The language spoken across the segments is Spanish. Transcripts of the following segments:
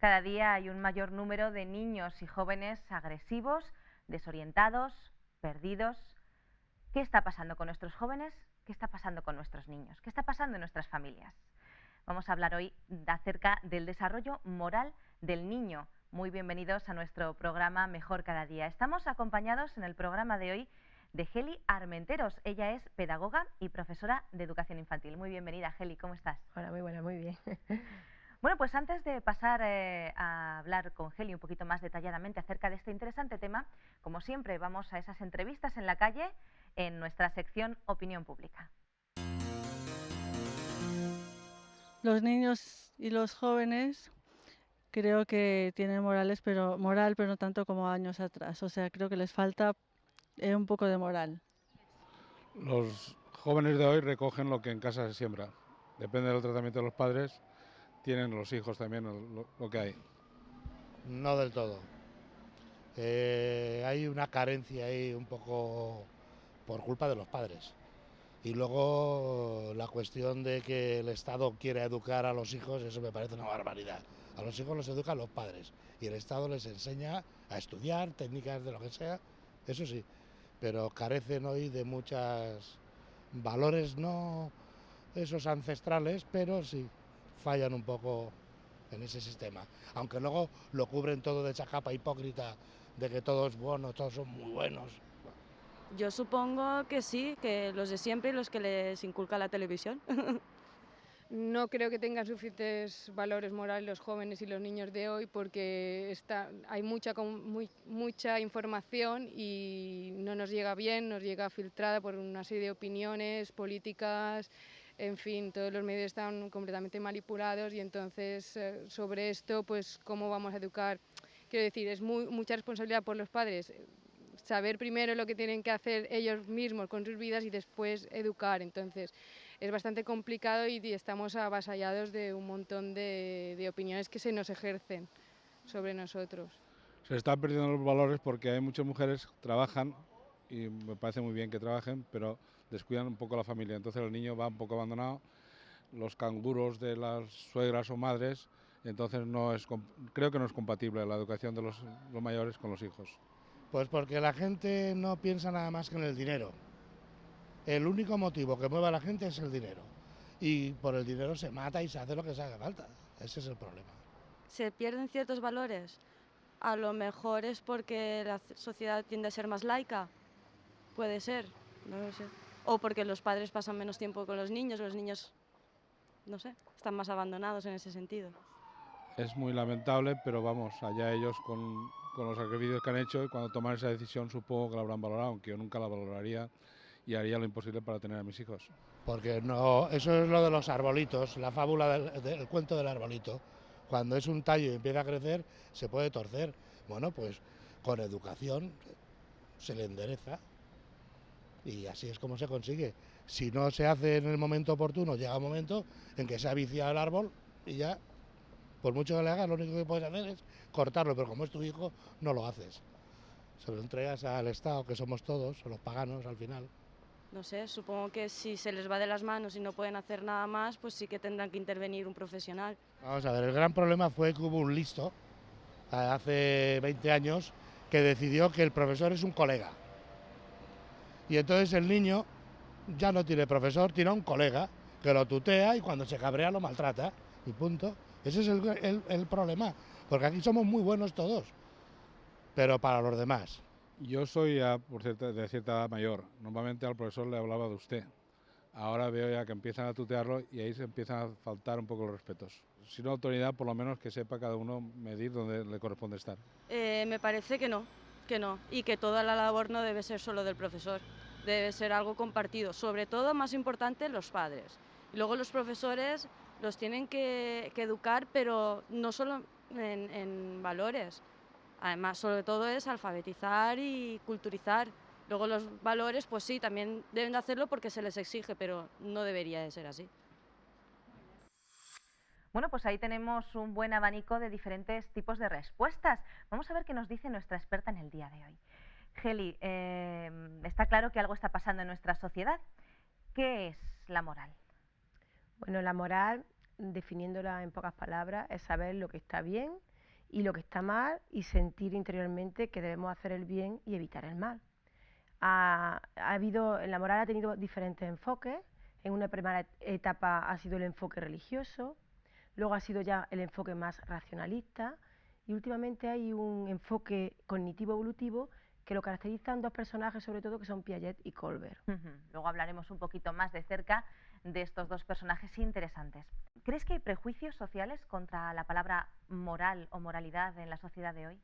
Cada día hay un mayor número de niños y jóvenes agresivos, desorientados, perdidos. ¿Qué está pasando con nuestros jóvenes? ¿Qué está pasando con nuestros niños? ¿Qué está pasando en nuestras familias? Vamos a hablar hoy acerca del desarrollo moral del niño. Muy bienvenidos a nuestro programa Mejor Cada Día. Estamos acompañados en el programa de hoy de Geli Armenteros. Ella es pedagoga y profesora de educación infantil. Muy bienvenida, Geli, ¿cómo estás? Hola, muy buena, muy bien. Bueno, pues antes de pasar a hablar con Geli un poquito más detalladamente acerca de este interesante tema, como siempre vamos a esas entrevistas en la calle en nuestra sección Opinión Pública. Los niños y los jóvenes creo que tienen moral, pero no tanto como años atrás. O sea, creo que les falta un poco de moral. Los jóvenes de hoy recogen lo que en casa se siembra. Depende del tratamiento de los padres, tienen los hijos también lo que hay. No del todo. Hay una carencia ahí un poco por culpa de los padres. Y luego la cuestión de que el Estado quiere educar a los hijos, eso me parece una barbaridad. A los hijos los educan los padres y el Estado les enseña a estudiar técnicas de lo que sea, eso sí, pero carecen hoy de muchos valores, no esos ancestrales, pero sí fallan un poco en ese sistema. Aunque luego lo cubren todo de esa capa hipócrita de que todo es bueno, todos son muy buenos. Yo supongo que sí, que los de siempre y los que les inculca la televisión. No creo que tengan suficientes valores morales los jóvenes y los niños de hoy porque hay mucha información y no nos llega bien, nos llega filtrada por una serie de opiniones políticas, en fin, todos los medios están completamente manipulados y entonces sobre esto, pues cómo vamos a educar. Quiero decir, es mucha responsabilidad por los padres saber primero lo que tienen que hacer ellos mismos con sus vidas y después educar. Entonces es bastante complicado y estamos avasallados de un montón de opiniones que se nos ejercen sobre nosotros. Se están perdiendo los valores porque hay muchas mujeres que trabajan, y me parece muy bien que trabajen, pero descuidan un poco la familia. Entonces el niño va un poco abandonado, los canguros de las suegras o madres, entonces creo que no es compatible la educación de los mayores con los hijos. Pues porque la gente no piensa nada más que en el dinero. El único motivo que mueve a la gente es el dinero. Y por el dinero se mata y se hace lo que se haga falta. Ese es el problema. Se pierden ciertos valores. A lo mejor es porque la sociedad tiende a ser más laica. Puede ser, no lo sé. O porque los padres pasan menos tiempo con los niños, no sé, están más abandonados en ese sentido. Es muy lamentable, pero vamos, allá ellos con los sacrificios que han hecho, y cuando toman esa decisión supongo que la habrán valorado, aunque yo nunca la valoraría y haría lo imposible para tener a mis hijos. Porque no, eso es lo de los arbolitos, la fábula del cuento del arbolito. Cuando es un tallo y empieza a crecer, se puede torcer. Bueno, pues con educación se le endereza y así es como se consigue. Si no se hace en el momento oportuno, llega un momento en que se ha viciado el árbol y ya, por mucho que le hagas, lo único que puedes hacer es cortarlo, pero como es tu hijo, no lo haces. Se lo entregas al Estado, que somos todos, los paganos al final. No sé, supongo que si se les va de las manos y no pueden hacer nada más, pues sí que tendrán que intervenir un profesional. Vamos a ver, el gran problema fue que hubo un listo, hace 20 años, que decidió que el profesor es un colega. Y entonces el niño ya no tiene profesor, tiene un colega que lo tutea y cuando se cabrea lo maltrata. Y punto. Ese es el problema, porque aquí somos muy buenos todos, pero para los demás. Yo soy ya, de cierta edad mayor. Normalmente al profesor le hablaba de usted. Ahora veo ya que empiezan a tutearlo y ahí se empiezan a faltar un poco los respetos. Si no autoridad, por lo menos que sepa cada uno medir donde le corresponde estar. Me parece que no, y que toda la labor no debe ser solo del profesor, debe ser algo compartido, sobre todo, más importante, los padres. Y luego los profesores los tienen que educar, pero no solo en valores. Además, sobre todo es alfabetizar y culturizar. Luego los valores, pues sí, también deben de hacerlo porque se les exige, pero no debería de ser así. Bueno, pues ahí tenemos un buen abanico de diferentes tipos de respuestas. Vamos a ver qué nos dice nuestra experta en el día de hoy. Geli, está claro que algo está pasando en nuestra sociedad. ¿Qué es la moral? Bueno, la moral, definiéndola en pocas palabras, es saber lo que está bien y lo que está mal y sentir interiormente que debemos hacer el bien y evitar el mal. La moral ha tenido diferentes enfoques. En una primera etapa ha sido el enfoque religioso, luego ha sido ya el enfoque más racionalista y últimamente hay un enfoque cognitivo-evolutivo que lo caracterizan dos personajes sobre todo que son Piaget y Colbert. Luego hablaremos un poquito más de cerca de estos dos personajes interesantes. ¿Crees que hay prejuicios sociales contra la palabra moral o moralidad en la sociedad de hoy?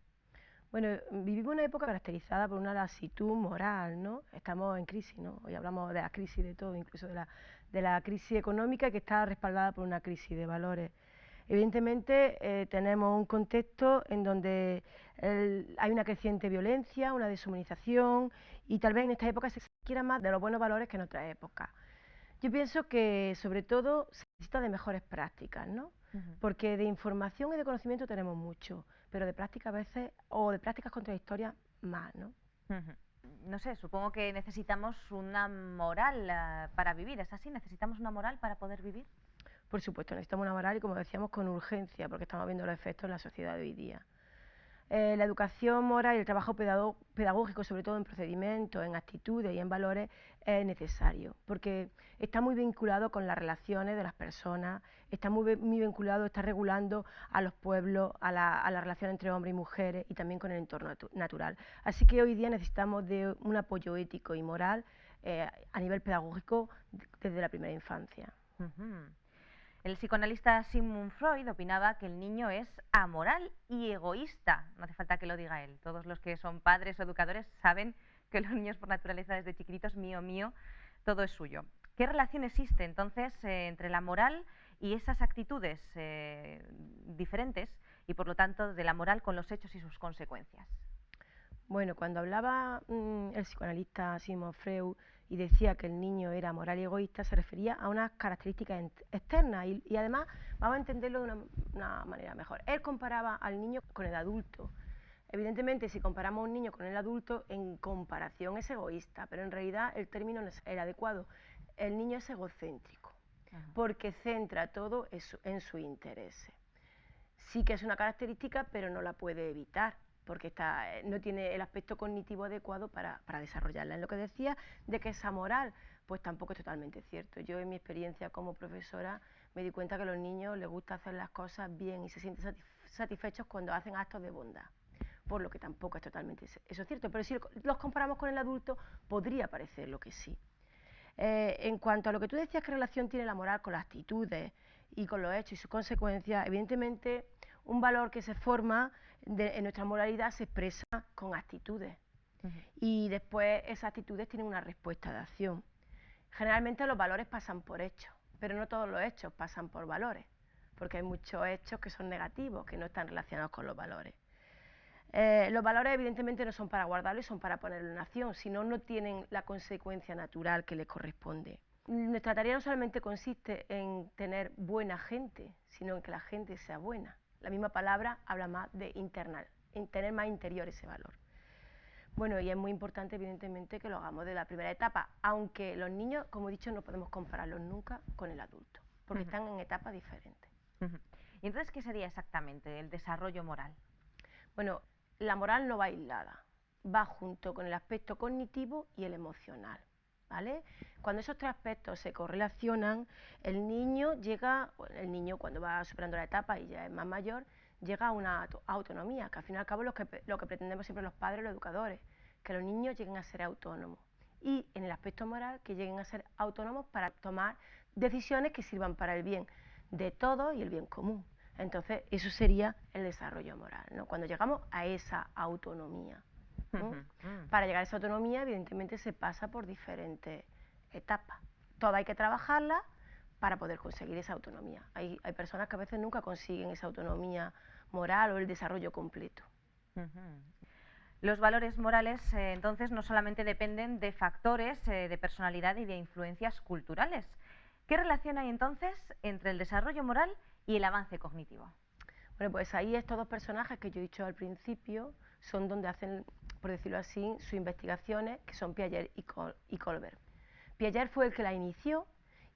Bueno, vivimos una época caracterizada por una lasitud moral, ¿no? Estamos en crisis, ¿no? Hoy hablamos de la crisis de todo, incluso de la crisis económica que está respaldada por una crisis de valores. Evidentemente tenemos un contexto en donde hay una creciente violencia, una deshumanización y tal vez en esta época se quiera más de los buenos valores que en otras épocas. Yo pienso que sobre todo se necesita de mejores prácticas, ¿no? Porque de información y de conocimiento tenemos mucho, pero de práctica a veces, o de prácticas contradictorias más, ¿no? No sé, supongo que necesitamos una moral para vivir, ¿es así? ¿Necesitamos una moral para poder vivir? Por supuesto, necesitamos una moral y como decíamos con urgencia, porque estamos viendo los efectos en la sociedad de hoy día. La educación moral y el trabajo pedagógico, sobre todo en procedimientos, en actitudes y en valores, es necesario, porque está muy vinculado con las relaciones de las personas, está muy vinculado, está regulando a los pueblos, a la relación entre hombres y mujeres y también con el entorno natural. Así que hoy día necesitamos de un apoyo ético y moral a nivel pedagógico desde la primera infancia. El psicoanalista Sigmund Freud opinaba que el niño es amoral y egoísta. No hace falta que lo diga él. Todos los que son padres o educadores saben que los niños por naturaleza desde chiquititos, mío, mío, todo es suyo. ¿Qué relación existe entonces entre la moral y esas actitudes diferentes y por lo tanto de la moral con los hechos y sus consecuencias? Bueno, cuando hablaba el psicoanalista Sigmund Freud y decía que el niño era moral y egoísta, se refería a unas características externas y además vamos a entenderlo de una manera mejor. Él comparaba al niño con el adulto. Evidentemente, si comparamos a un niño con el adulto, en comparación es egoísta, pero en realidad el término no es el adecuado. El niño es egocéntrico, porque centra todo en su interés. Sí que es una característica, pero no la puede evitar, porque no tiene el aspecto cognitivo adecuado para desarrollarla. En lo que decía de que es amoral, pues tampoco es totalmente cierto. Yo en mi experiencia como profesora me di cuenta que a los niños les gusta hacer las cosas bien y se sienten satisfechos cuando hacen actos de bondad, por lo que tampoco es totalmente eso cierto. Pero si los comparamos con el adulto, podría parecer lo que sí. En cuanto a lo que tú decías, ¿qué relación tiene la moral con las actitudes y con los hechos y sus consecuencias? Evidentemente, un valor que se forma en nuestra moralidad se expresa con actitudes y después esas actitudes tienen una respuesta de acción. Generalmente los valores pasan por hechos, pero no todos los hechos pasan por valores, porque hay muchos hechos que son negativos, que no están relacionados con los valores. Los valores evidentemente no son para guardarlos, son para ponerlo en acción, si no, no tienen la consecuencia natural que les corresponde. Nuestra tarea no solamente consiste en tener buena gente, sino en que la gente sea buena. La misma palabra habla más de en tener más interior ese valor. Bueno, y es muy importante evidentemente que lo hagamos de la primera etapa, aunque los niños, como he dicho, no podemos compararlos nunca con el adulto, porque están en etapas diferentes. ¿Y entonces qué sería exactamente el desarrollo moral? Bueno, la moral no va aislada, va junto con el aspecto cognitivo y el emocional, ¿vale? Cuando esos tres aspectos se correlacionan, el niño cuando va superando la etapa y ya es más mayor, llega a una autonomía, que al fin y al cabo es lo que pretendemos siempre los padres y los educadores, que los niños lleguen a ser autónomos. Y en el aspecto moral, que lleguen a ser autónomos para tomar decisiones que sirvan para el bien de todos y el bien común. Entonces, eso sería el desarrollo moral, ¿no? Cuando llegamos a esa autonomía, ¿no? Para llegar a esa autonomía, evidentemente, se pasa por diferentes etapas. Todas hay que trabajarlas para poder conseguir esa autonomía. Hay personas que a veces nunca consiguen esa autonomía moral o el desarrollo completo. Los valores morales, entonces, no solamente dependen de factores de personalidad y de influencias culturales. ¿Qué relación hay, entonces, entre el desarrollo moral y el avance cognitivo? Bueno, pues ahí estos dos personajes que yo he dicho al principio son donde hacen, por decirlo así, sus investigaciones, que son Piaget y Colbert. Piaget fue el que la inició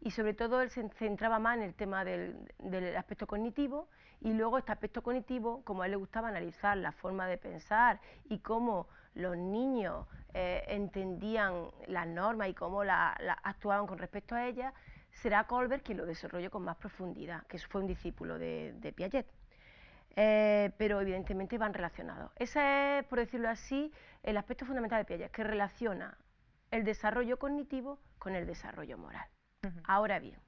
y sobre todo él se centraba más en el tema del aspecto cognitivo, y luego este aspecto cognitivo, como a él le gustaba analizar la forma de pensar y cómo los niños entendían las normas y cómo actuaban con respecto a ellas, será Colbert quien lo desarrolló con más profundidad, que fue un discípulo de Piaget. Pero evidentemente van relacionados. Ese es, por decirlo así, el aspecto fundamental de Piaget, que relaciona el desarrollo cognitivo con el desarrollo moral. Ahora bien,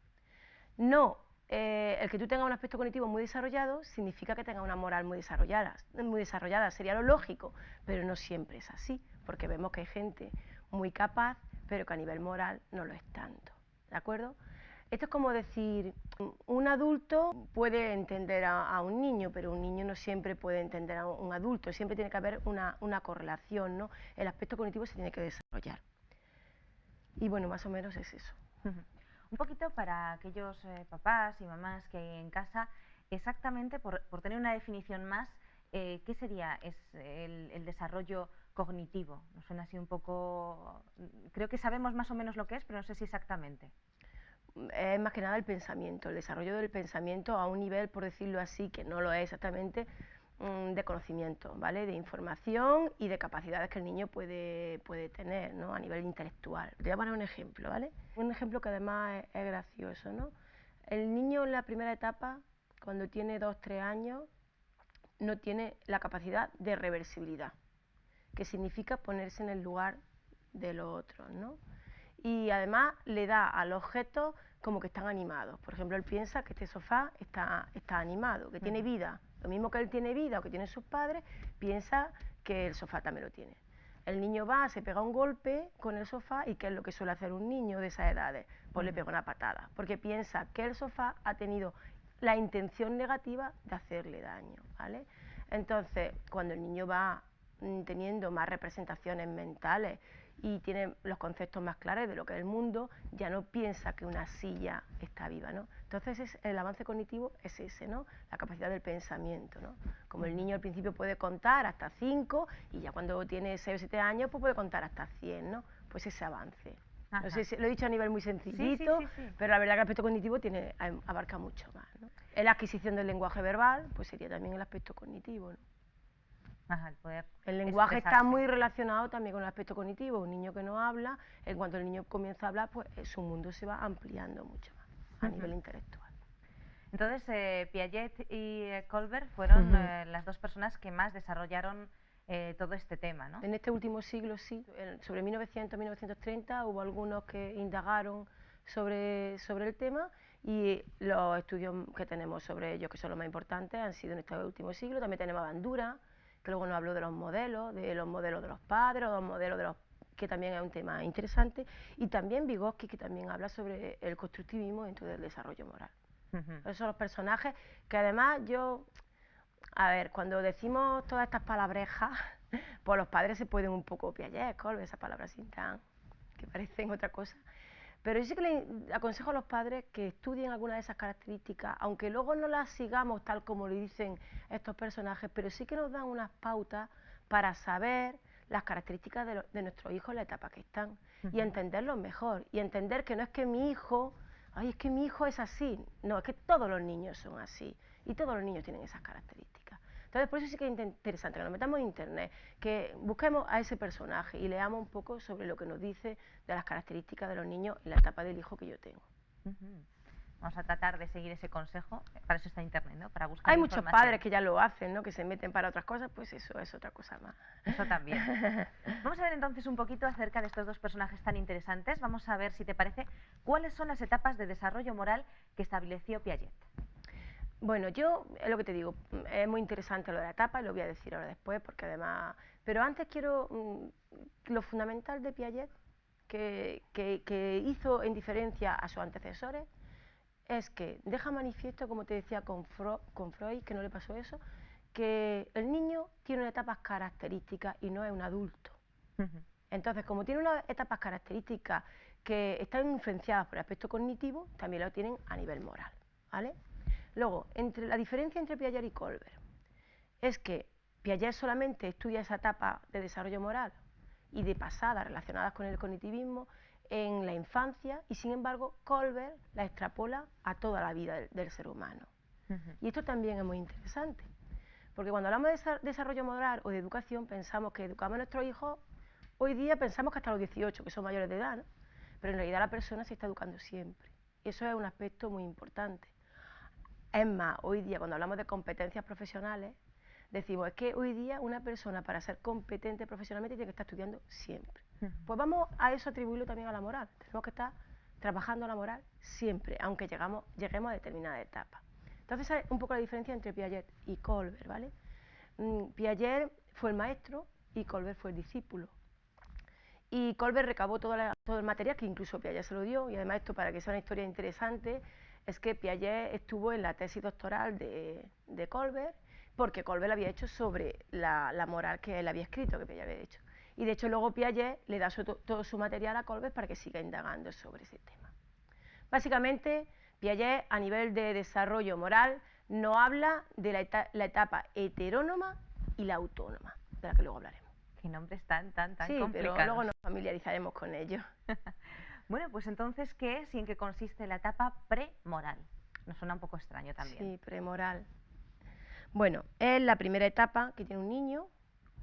no el que tú tengas un aspecto cognitivo muy desarrollado significa que tengas una moral muy desarrollada, sería lo lógico, pero no siempre es así, porque vemos que hay gente muy capaz, pero que a nivel moral no lo es tanto, ¿de acuerdo? Esto es como decir, un adulto puede entender a un niño, pero un niño no siempre puede entender a un adulto, siempre tiene que haber una correlación, ¿no? El aspecto cognitivo se tiene que desarrollar. Y bueno, más o menos es eso. Un poquito para aquellos papás y mamás que hay en casa, exactamente por tener una definición más, ¿qué sería el desarrollo cognitivo? Nos suena así un poco, creo que sabemos más o menos lo que es, pero no sé si exactamente. Es más que nada el pensamiento, el desarrollo del pensamiento a un nivel, por decirlo así, que no lo es exactamente, de conocimiento, ¿vale? De información y de capacidades que el niño puede tener, ¿no? A nivel intelectual. Te voy a poner un ejemplo, ¿vale? Un ejemplo que además es gracioso, ¿no? El niño en la primera etapa, cuando tiene 2 o 3 años, no tiene la capacidad de reversibilidad, que significa ponerse en el lugar de los otros, ¿no? Y además le da al objeto como que están animados. Por ejemplo, él piensa que este sofá está animado, que tiene vida. Lo mismo que él tiene vida o que tienen sus padres, piensa que el sofá también lo tiene. El niño va, se pega un golpe con el sofá, y ¿qué es lo que suele hacer un niño de esas edades? Pues le pega una patada, porque piensa que el sofá ha tenido la intención negativa de hacerle daño, ¿vale? Entonces, cuando el niño va teniendo más representaciones mentales y tiene los conceptos más claros de lo que es el mundo, ya no piensa que una silla está viva, ¿no? Entonces el avance cognitivo es ese, ¿no? La capacidad del pensamiento, ¿no? Como el niño al principio puede contar hasta 5 y ya cuando tiene 6 o 7 años pues puede contar hasta 100, ¿no? Pues ese avance. No sé si lo he dicho a nivel muy sencillito, sí. Pero la verdad que el aspecto cognitivo abarca mucho más, ¿no? La adquisición del lenguaje verbal pues sería también el aspecto cognitivo, ¿no? El lenguaje está muy relacionado también con el aspecto cognitivo. Un niño que no habla, en cuanto el niño comienza a hablar, pues su mundo se va ampliando mucho más a nivel intelectual. Entonces, Piaget y Colbert fueron las dos personas que más desarrollaron todo este tema, ¿no? En este último siglo sí, sobre 1900-1930 hubo algunos que indagaron sobre el tema, y los estudios que tenemos sobre ellos, que son los más importantes, han sido en este último siglo. También tenemos a Bandura, que luego nos habló de los modelos de los padres, o de los modelos de los, que también es un tema interesante, y también Vygotsky, que también habla sobre el constructivismo dentro del desarrollo moral. Esos son los personajes que además cuando decimos todas estas palabrejas, pues los padres se pueden un poco Piaget, Colbert, esas palabras sin tan, que parecen otra cosa. Pero yo sí que le aconsejo a los padres que estudien algunas de esas características, aunque luego no las sigamos tal como lo dicen estos personajes, pero sí que nos dan unas pautas para saber las características de nuestros hijos en la etapa que están, y entenderlos mejor, y entender que no es que mi hijo, es que mi hijo es así, no, es que todos los niños son así, y todos los niños tienen esas características. Entonces, por eso sí que es interesante que nos metamos en internet, que busquemos a ese personaje y leamos un poco sobre lo que nos dice de las características de los niños en la etapa del hijo que yo tengo. Vamos a tratar de seguir ese consejo, para eso está internet, ¿no? Para buscar Hay muchos padres que ya lo hacen, ¿no? Que se meten para otras cosas, pues eso es otra cosa más. Eso también. Vamos a ver entonces un poquito acerca de estos dos personajes tan interesantes. Vamos a ver, si te parece, cuáles son las etapas de desarrollo moral que estableció Piaget. Bueno, yo, es lo que te digo, es muy interesante lo de la etapa, y lo voy a decir ahora después, porque además... Pero antes quiero... lo fundamental de Piaget, que hizo en diferencia a sus antecesores, es que deja manifiesto, como te decía con Freud, que no le pasó eso, que el niño tiene unas etapas características y no es un adulto. Entonces, como tiene unas etapas características que están influenciadas por el aspecto cognitivo, también lo tienen a nivel moral, ¿vale? Luego, la diferencia entre Piaget y Colbert es que Piaget solamente estudia esa etapa de desarrollo moral y de pasada relacionadas con el cognitivismo. en la infancia y sin embargo Colbert la extrapola a toda la vida del ser humano. Y esto también es muy interesante, porque cuando hablamos de desarrollo moral o de educación pensamos que educamos a nuestros hijos, hoy día pensamos que hasta los 18, que son mayores de edad, ¿no? Pero en realidad la persona se está educando siempre. Y eso es un aspecto muy importante. Es más, hoy día cuando hablamos de competencias profesionales, decimos, es que hoy día una persona para ser competente profesionalmente tiene que estar estudiando siempre. Pues vamos a eso atribuirlo también a la moral. Tenemos que estar trabajando la moral siempre, aunque lleguemos a determinada etapa. Entonces, esa es un poco la diferencia entre Piaget y Colbert, ¿vale? Piaget fue el maestro y Colbert fue el discípulo. Y Colbert recabó todo el material que incluso Piaget se lo dio, y además esto, para que sea una historia interesante, es que Piaget estuvo en la tesis doctoral de Colbert, porque Colbert la había hecho sobre la moral que él había escrito, que Piaget había hecho. Y de hecho luego Piaget le da todo su material a Colbert para que siga indagando sobre ese tema. Básicamente, Piaget, a nivel de desarrollo moral, no habla de la etapa heterónoma y la autónoma, de la que luego hablaremos. Qué nombres tan Sí, complicados. pero luego nos familiarizaremos con ellos. Bueno, pues entonces, ¿qué es y en qué consiste la etapa premoral? Nos suena un poco extraño también. Sí, premoral. Bueno, es la primera etapa que tiene un niño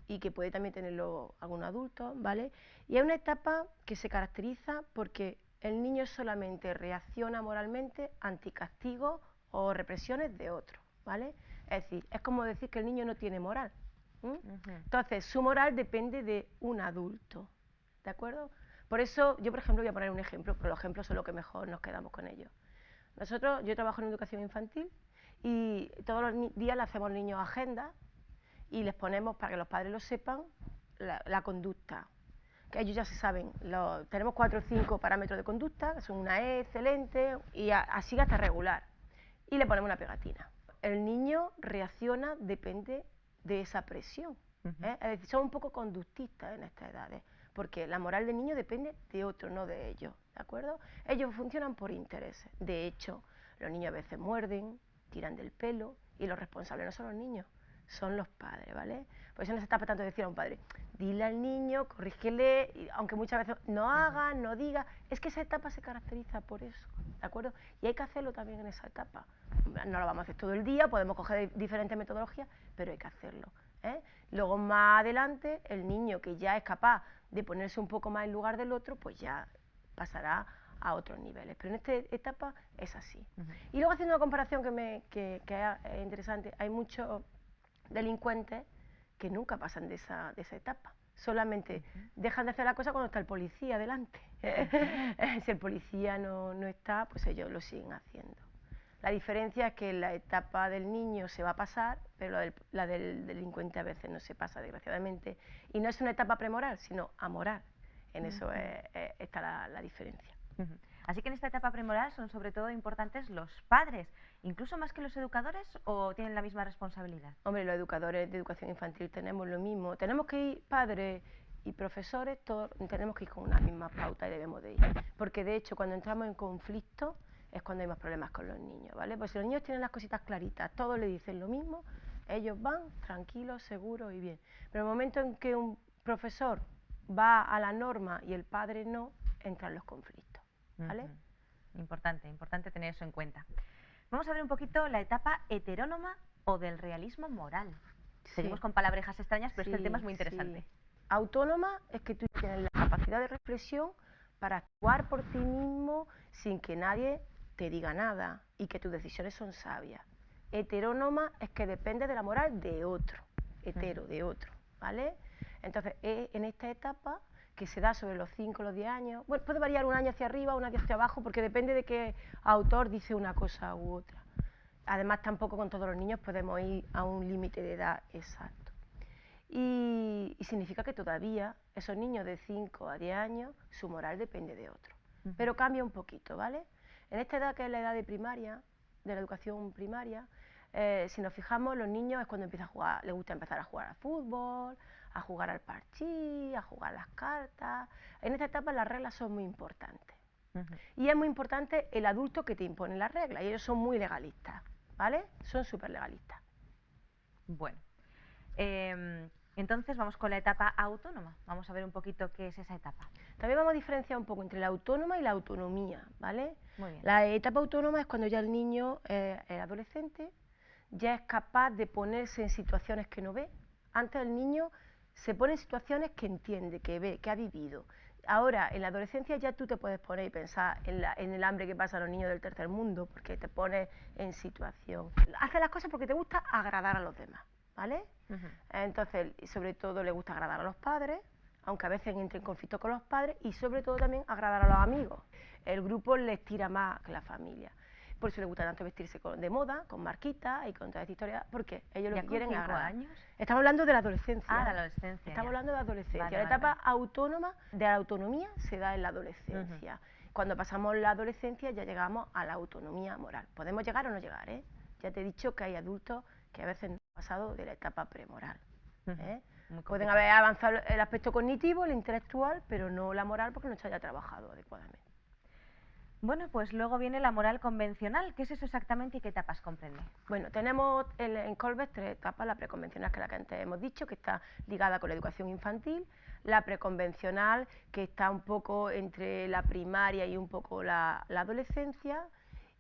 y que puede también tenerlo algún adulto, ¿vale? Y es una etapa que se caracteriza porque el niño solamente reacciona moralmente ante castigos o represiones de otros, ¿vale? Es decir, es como decir que el niño no tiene moral. Entonces, su moral depende de un adulto, ¿de acuerdo? Por eso, yo por ejemplo voy a poner un ejemplo, pero los ejemplos son lo que mejor nos quedamos con ellos. Yo trabajo en educación infantil y todos los días le hacemos a los niños agendas y les ponemos, para que los padres lo sepan, la conducta. Que ellos ya se saben, tenemos 4 o 5 parámetros de conducta, que son una E, excelente, y así hasta regular. Y le ponemos una pegatina. El niño reacciona, depende de esa presión. Es decir, son un poco conductistas en estas edades, porque la moral del niño depende de otro, no de ellos, ¿de acuerdo? Ellos funcionan por intereses. De hecho, los niños a veces muerden, tiran del pelo, y los responsables no son los niños, son los padres, ¿vale? Por eso no se está tanto decir a un padre, dile al niño, corrígele, y aunque muchas veces no haga, no diga, es que esa etapa se caracteriza por eso, ¿de acuerdo? Y hay que hacerlo también en esa etapa. No lo vamos a hacer todo el día, podemos coger diferentes metodologías, pero hay que hacerlo, ¿eh? Luego más adelante, el niño que ya es capaz de ponerse un poco más en lugar del otro, pues ya pasará a otros niveles, pero en esta etapa es así. Y luego, haciendo una comparación que es interesante, hay muchos delincuentes que nunca pasan de esa etapa, solamente dejan de hacer la cosa cuando está el policía delante. Si el policía no está, pues ellos lo siguen haciendo. La diferencia es que la etapa del niño se va a pasar, pero la del delincuente a veces no se pasa, desgraciadamente, y no es una etapa premoral, sino amoral. En eso está la diferencia. Así que en esta etapa premoral son sobre todo importantes los padres, incluso más que los educadores, ¿o tienen la misma responsabilidad? Hombre, los educadores de educación infantil tenemos lo mismo. Tenemos que ir, padres y profesores, todos tenemos que ir con una misma pauta y debemos de ir. Porque de hecho, cuando entramos en conflicto es cuando hay más problemas con los niños, ¿vale? Pues si los niños tienen las cositas claritas, todos le dicen lo mismo, ellos van tranquilos, seguros y bien. Pero en el momento en que un profesor va a la norma y el padre no, entran los conflictos, ¿vale? Importante tener eso en cuenta. Vamos a ver un poquito la etapa heterónoma o del realismo moral. Seguimos con palabrejas extrañas, pero es que el tema es muy interesante. Autónoma es que tú tienes la capacidad de reflexión para actuar por ti mismo sin que nadie te diga nada y que tus decisiones son sabias. Heterónoma es que depende de la moral de otro, de otro, ¿vale? Entonces, en esta etapa, que se da sobre los 5 o los 10 años, bueno, puede variar un año hacia arriba, un año hacia abajo, porque depende de qué autor dice una cosa u otra. Además, tampoco con todos los niños podemos ir a un límite de edad exacto. Y significa que todavía esos niños de 5 a 10 años, su moral depende de otro. Pero cambia un poquito, ¿vale? En esta edad, que es la edad de primaria, de la educación primaria, si nos fijamos, los niños es cuando empiezan a jugar, les gusta empezar a jugar al fútbol, a jugar al parchís, a jugar las cartas. En esta etapa las reglas son muy importantes. Y es muy importante el adulto que te impone las reglas, y ellos son muy legalistas, ¿vale? Son súper legalistas. Bueno, en Entonces vamos con la etapa autónoma. Vamos a ver un poquito qué es esa etapa. También vamos a diferenciar un poco entre la autónoma y la autonomía, ¿vale? Muy bien. La etapa autónoma es cuando ya el niño, el adolescente, ya es capaz de ponerse en situaciones que no ve. Antes el niño se pone en situaciones que entiende, que ve, que ha vivido. Ahora, en la adolescencia ya tú te puedes poner y pensar en el hambre que pasan los niños del tercer mundo, porque te pones en situación. Hace las cosas porque te gusta agradar a los demás, ¿vale? Entonces, sobre todo le gusta agradar a los padres, aunque a veces entre en conflicto con los padres, y sobre todo también agradar a los amigos. El grupo les tira más que la familia. Por eso les gusta tanto vestirse de moda, con marquitas y con toda esta historia, porque ellos lo que quieren es agradar. ¿Años? Estamos hablando de la adolescencia. Ah, de la adolescencia. Estamos hablando de adolescencia. Vale, la vale, etapa autónoma de la autonomía se da en la adolescencia. Cuando pasamos la adolescencia ya llegamos a la autonomía moral. Podemos llegar o no llegar, ¿eh? Ya te he dicho que hay adultos que a veces no han pasado de la etapa premoral. Pueden haber avanzado el aspecto cognitivo, el intelectual, pero no la moral porque no se haya trabajado adecuadamente. Bueno, pues luego viene la moral convencional. ¿Qué es eso exactamente y qué etapas comprende? Bueno, tenemos en Colbert 3 etapas: la preconvencional, que es la que antes hemos dicho, que está ligada con la educación infantil; la preconvencional, que está un poco entre la primaria y un poco la adolescencia;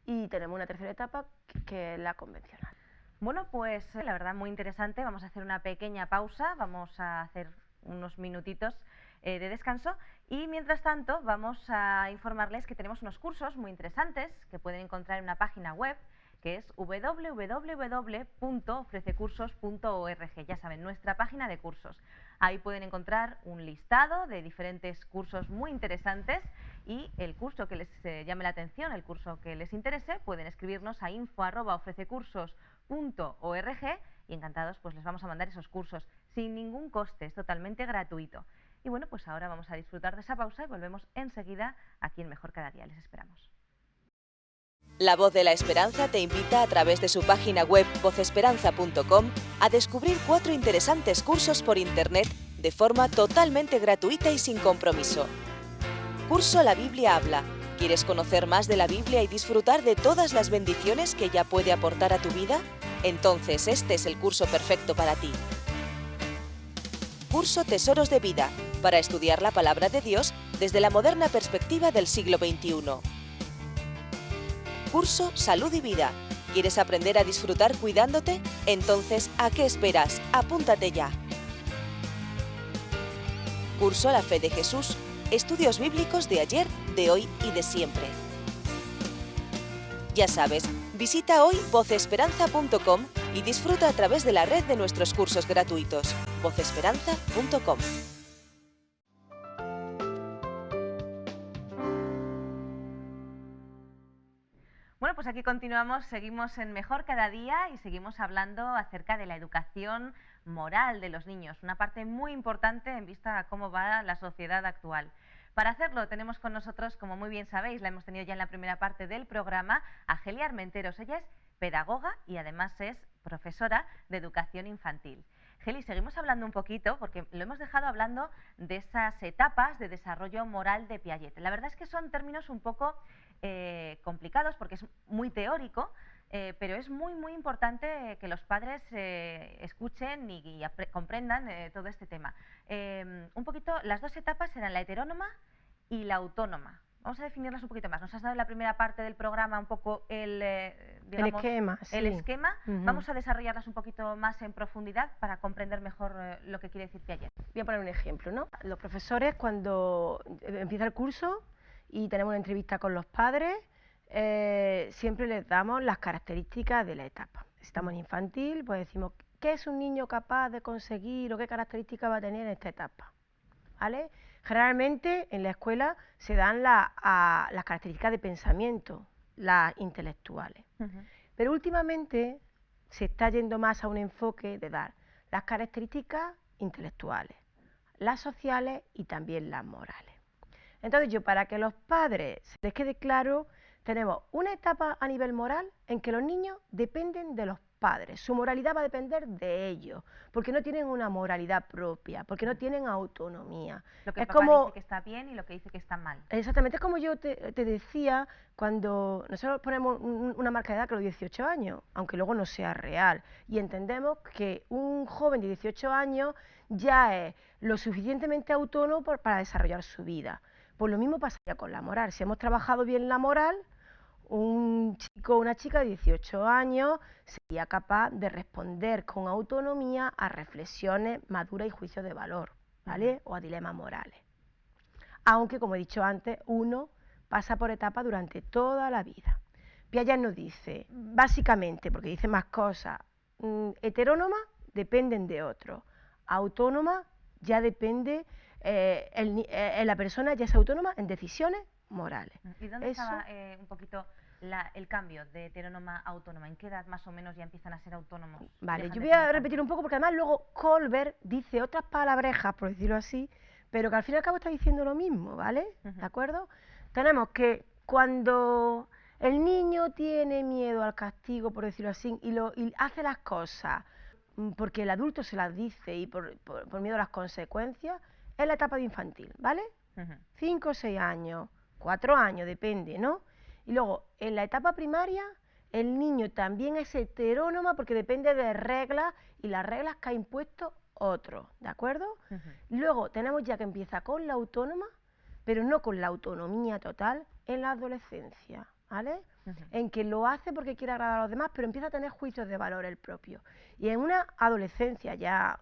y tenemos una tercera etapa, que es la convencional. Bueno, pues la verdad muy interesante. Vamos a hacer una pequeña pausa, vamos a hacer unos minutitos de descanso, y mientras tanto vamos a informarles que tenemos unos cursos muy interesantes que pueden encontrar en una página web que es www.ofrececursos.org. Ya saben, nuestra página de cursos. Ahí pueden encontrar un listado de diferentes cursos muy interesantes, y el curso que les llame la atención, el curso que les interese, pueden escribirnos a info@ofrececursos.org y encantados pues les vamos a mandar esos cursos sin ningún coste, es totalmente gratuito. Y bueno, pues ahora vamos a disfrutar de esa pausa y volvemos enseguida aquí en Mejor Cada Día. Les esperamos. La Voz de la Esperanza te invita a través de su página web vozesperanza.com a descubrir 4 interesantes cursos por internet de forma totalmente gratuita y sin compromiso. Curso La Biblia habla. ¿Quieres conocer más de la Biblia y disfrutar de todas las bendiciones que ella puede aportar a tu vida? Entonces este es el curso perfecto para ti. Curso Tesoros de Vida, para estudiar la palabra de Dios desde la moderna perspectiva del siglo XXI. Curso Salud y Vida. ¿Quieres aprender a disfrutar cuidándote? Entonces, ¿a qué esperas? Apúntate ya. Curso La Fe de Jesús. Estudios bíblicos de ayer, de hoy y de siempre. Ya sabes, visita hoy vozesperanza.com y disfruta a través de la red de nuestros cursos gratuitos. vozesperanza.com. Bueno, pues aquí continuamos, seguimos en Mejor Cada Día y seguimos hablando acerca de la educación moral de los niños, una parte muy importante en vista a cómo va la sociedad actual. Para hacerlo tenemos con nosotros, como muy bien sabéis, la hemos tenido ya en la primera parte del programa, a Geli Armenteros. Ella es pedagoga y además es profesora de educación infantil. Geli, seguimos hablando un poquito, porque lo hemos dejado hablando de esas etapas de desarrollo moral de Piaget. La verdad es que son términos un poco complicados porque es muy teórico, pero es muy importante que los padres escuchen y comprendan todo este tema. Un poquito, las dos etapas eran la heterónoma y la autónoma. Vamos a definirlas un poquito más. Nos has dado en la primera parte del programa un poco digamos, el esquema. Vamos a desarrollarlas un poquito más en profundidad para comprender mejor lo que quiere decir Piaget. Voy a poner un ejemplo, ¿no? Los profesores, cuando empieza el curso y tenemos una entrevista con los padres, siempre les damos las características de la etapa. Si estamos en infantil, pues decimos qué es un niño capaz de conseguir o qué características va a tener en esta etapa, ¿vale? Generalmente en la escuela se dan las características de pensamiento, las intelectuales. Pero últimamente se está yendo más a un enfoque de dar las características intelectuales, las sociales y también las morales. Entonces para que los padres les quede claro, tenemos una etapa a nivel moral en que los niños dependen de los padres. Su moralidad va a depender de ellos, porque no tienen una moralidad propia, porque no tienen autonomía. Lo que Es papá como, dice que está bien y lo que dice que está mal. exactamente, es como yo te decía cuando nosotros ponemos una marca de edad que los 18 años, aunque luego no sea real, y entendemos que un joven de 18 años ya es lo suficientemente autónomo para desarrollar su vida. Pues lo mismo pasaría con la moral. Si hemos trabajado bien la moral, un chico o una chica de 18 años sería capaz de responder con autonomía a reflexiones maduras y juicios de valor, ¿vale? O a dilemas morales. Aunque, como he dicho antes, uno pasa por etapas durante toda la vida. Piaget nos dice, básicamente, porque dice más cosas, heterónomas dependen de otros, autónomas ya depende, la persona ya es autónoma en decisiones morales. ¿Y dónde Eso, estaba un poquito el cambio de heterónoma a autónoma? ¿En qué edad más o menos ya empiezan a ser autónomos? vale, Dejan yo de voy a tener repetir tanto. un poco porque además luego Colbert dice otras palabrejas, por decirlo así, pero que al fin y al cabo está diciendo lo mismo, ¿vale? ¿De acuerdo? Tenemos que cuando el niño tiene miedo al castigo, por decirlo así, y hace las cosas porque el adulto se las dice y por miedo a las consecuencias, es la etapa de infantil, ¿vale? 5 o 6 años, 4 años, depende, ¿no? Y luego, en la etapa primaria, el niño también es heterónoma porque depende de reglas y las reglas que ha impuesto otro, ¿de acuerdo? Luego tenemos ya que empieza con la autónoma, pero no con la autonomía total en la adolescencia, ¿vale? En que lo hace porque quiere agradar a los demás, pero empieza a tener juicios de valor el propio. Y en una adolescencia ya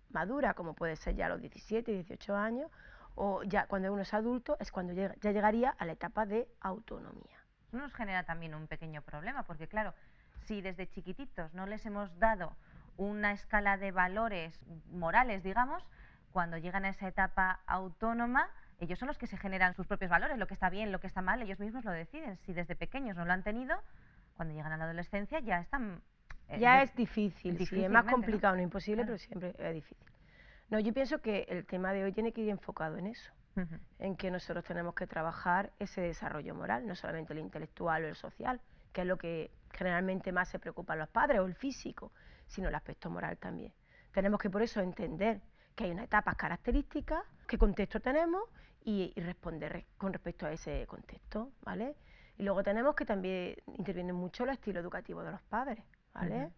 madura, como puede ser ya a los 17, 18 años, o ya cuando uno es adulto, es cuando ya llegaría a la etapa de autonomía. Eso nos genera también un pequeño problema, porque claro, si desde chiquititos no les hemos dado una escala de valores morales, digamos, cuando llegan a esa etapa autónoma, ellos son los que se generan sus propios valores, lo que está bien, lo que está mal, ellos mismos lo deciden. Si desde pequeños no lo han tenido, cuando llegan a la adolescencia ya están... ya es difícil, sí, es más difícilmente, complicado, no imposible, Claro. pero siempre es difícil. No, yo pienso que el tema de hoy tiene que ir enfocado en eso, en que nosotros tenemos que trabajar ese desarrollo moral, no solamente el intelectual o el social, que es lo que generalmente más se preocupan los padres, o el físico, sino el aspecto moral también. Tenemos que por eso entender que hay unas etapas características, qué contexto tenemos y responder con respecto a ese contexto, ¿vale? Y luego tenemos que también intervienen mucho los estilos educativos de los padres, ¿vale?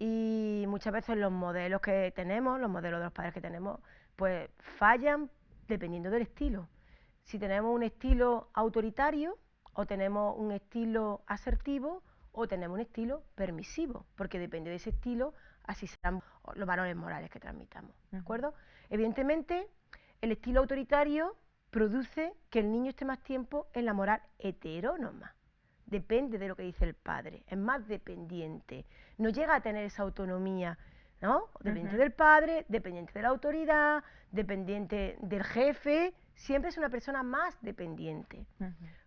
Y muchas veces los modelos que tenemos, los modelos de los padres que tenemos, pues fallan dependiendo del estilo. Si tenemos un estilo autoritario, o tenemos un estilo asertivo, o tenemos un estilo permisivo, porque depende de ese estilo, así serán los valores morales que transmitamos, ¿de acuerdo? Evidentemente, el estilo autoritario produce que el niño esté más tiempo en la moral heterónoma. Depende de lo que dice el padre, es más dependiente, no llega a tener esa autonomía, ¿no? Dependiente del padre, dependiente de la autoridad, dependiente del jefe, siempre es una persona más dependiente.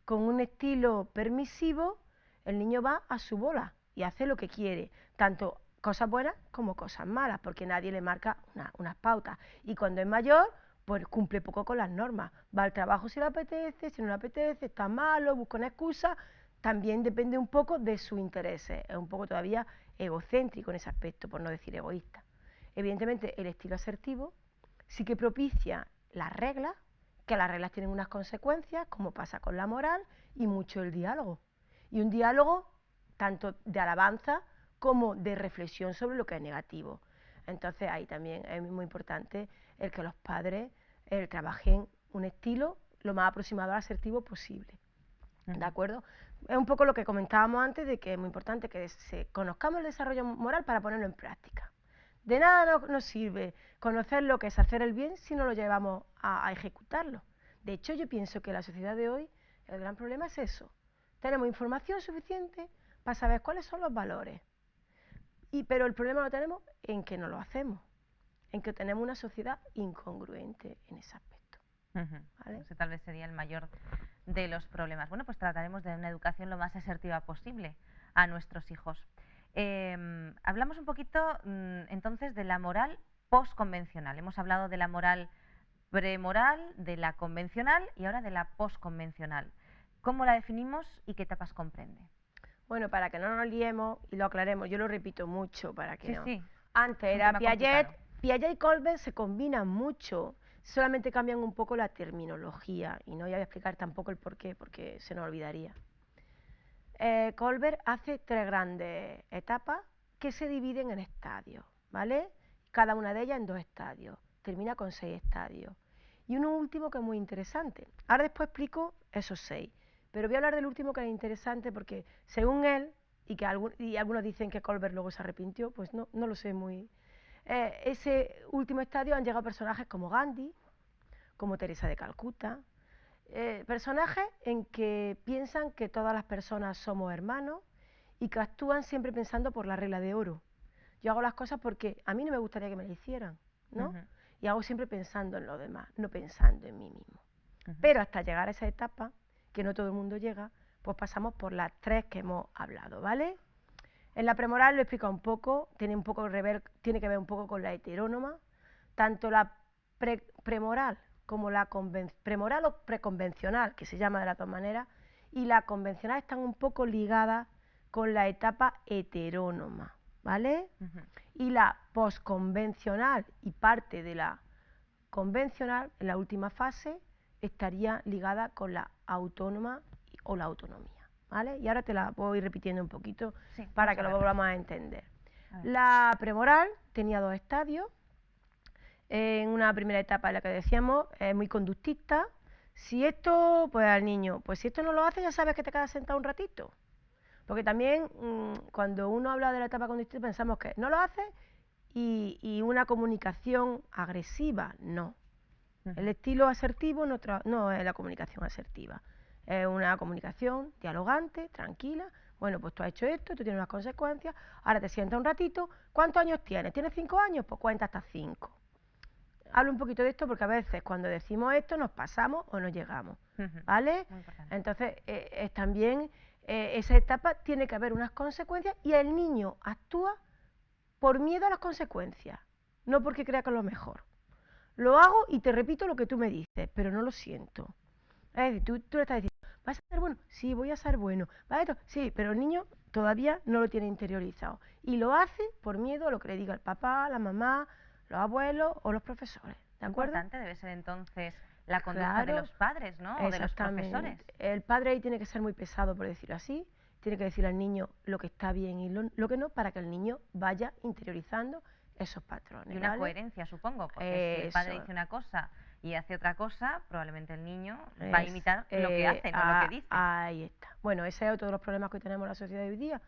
Con un estilo permisivo, el niño va a su bola y hace lo que quiere, tanto cosas buenas como cosas malas, porque nadie le marca unas pautas. Y cuando es mayor, pues cumple poco con las normas. Va al trabajo si le apetece, si no le apetece, está malo, busca una excusa. También depende un poco de sus intereses. Es un poco todavía egocéntrico en ese aspecto, por no decir egoísta. Evidentemente, el estilo asertivo sí que propicia las reglas, que las reglas tienen unas consecuencias, como pasa con la moral, y mucho el diálogo. Y un diálogo tanto de alabanza como de reflexión sobre lo que es negativo. Entonces ahí también es muy importante el que los padres trabajen un estilo lo más aproximado al asertivo posible. ¿De acuerdo? Es un poco lo que comentábamos antes de que es muy importante que conozcamos el desarrollo moral para ponerlo en práctica. De nada nos sirve conocer lo que es hacer el bien si no lo llevamos a ejecutarlo. De hecho, yo pienso que la sociedad de hoy, el gran problema es eso. Tenemos información suficiente para saber cuáles son los valores. Pero el problema lo tenemos en que no lo hacemos, en que tenemos una sociedad incongruente en ese aspecto. ¿Vale? Ese tal vez sería el mayor de los problemas. Bueno, pues trataremos de una educación lo más asertiva posible a nuestros hijos. Hablamos un poquito entonces de la moral postconvencional. Hemos hablado de la moral premoral, de la convencional y ahora de la postconvencional. ¿Cómo la definimos y qué etapas comprende? Bueno, para que no nos liemos y lo aclaremos, yo lo repito mucho para que Sí, no. sí. Antes Es un era tema Piaget, complicado. Piaget y Colbert se combinan mucho, solamente cambian un poco la terminología y no voy a explicar tampoco el porqué porque se nos olvidaría. Colbert hace 3 grandes etapas que se dividen en estadios, ¿vale? Cada una de ellas en 2 estadios, termina con 6 estadios. Y uno último que es muy interesante. Ahora después explico esos 6, pero voy a hablar del último que es interesante porque según él, y algunos dicen que Colbert luego se arrepintió, pues no lo sé muy... ese último estadio han llegado personajes como Gandhi, como Teresa de Calcuta, personajes en que piensan que todas las personas somos hermanos y que actúan siempre pensando por la regla de oro. Yo hago las cosas porque a mí no me gustaría que me las hicieran, ¿no? Y hago siempre pensando en los demás, no pensando en mí mismo. Pero hasta llegar a esa etapa, que no todo el mundo llega, pues pasamos por las 3 que hemos hablado, ¿vale? En la premoral lo he explicado un poco, tiene que ver un poco con la heterónoma, tanto la premoral como la premoral o preconvencional, que se llama de las dos maneras, y la convencional están un poco ligadas con la etapa heterónoma, ¿vale? Y la posconvencional y parte de la convencional, en la última fase, estaría ligada con la autónoma o la autonomía, ¿vale? Y ahora te la voy repitiendo un poquito para que lo volvamos a entender. La premoral tenía 2 estadios. En una primera etapa en la que decíamos, es muy conductista. Si esto, pues al niño, pues si esto no lo hace, ya sabes que te quedas sentado un ratito. Porque también cuando uno habla de la etapa conductista pensamos que no lo hace y una comunicación agresiva, no. El estilo asertivo no es la comunicación asertiva. Es una comunicación dialogante, tranquila. Bueno, pues tú has hecho esto, tú tienes unas consecuencias, ahora te sientas un ratito. ¿Cuántos años tienes? ¿Tienes 5 años? Pues cuenta hasta 5. Hablo un poquito de esto porque a veces cuando decimos esto nos pasamos o no llegamos, ¿vale? Entonces, también esa etapa tiene que haber unas consecuencias y el niño actúa por miedo a las consecuencias, no porque crea que es lo mejor. Lo hago y te repito lo que tú me dices, pero no lo siento. Es decir, tú le estás diciendo, ¿vas a ser bueno? Sí, voy a ser bueno. ¿Vale? Sí, pero el niño todavía no lo tiene interiorizado y lo hace por miedo a lo que le diga el papá, la mamá, los abuelos o los profesores, ¿de acuerdo? Importante debe ser entonces la conducta de los padres, ¿no? O de los profesores. El padre ahí tiene que ser muy pesado, por decirlo así, tiene que decir al niño lo que está bien y lo que no, para que el niño vaya interiorizando esos patrones. Y una coherencia, supongo, porque si el padre dice una cosa y hace otra cosa, probablemente el niño va a imitar lo que hace, no lo que dice. Ahí está. Bueno, ese es otro de los problemas que tenemos en la sociedad de hoy día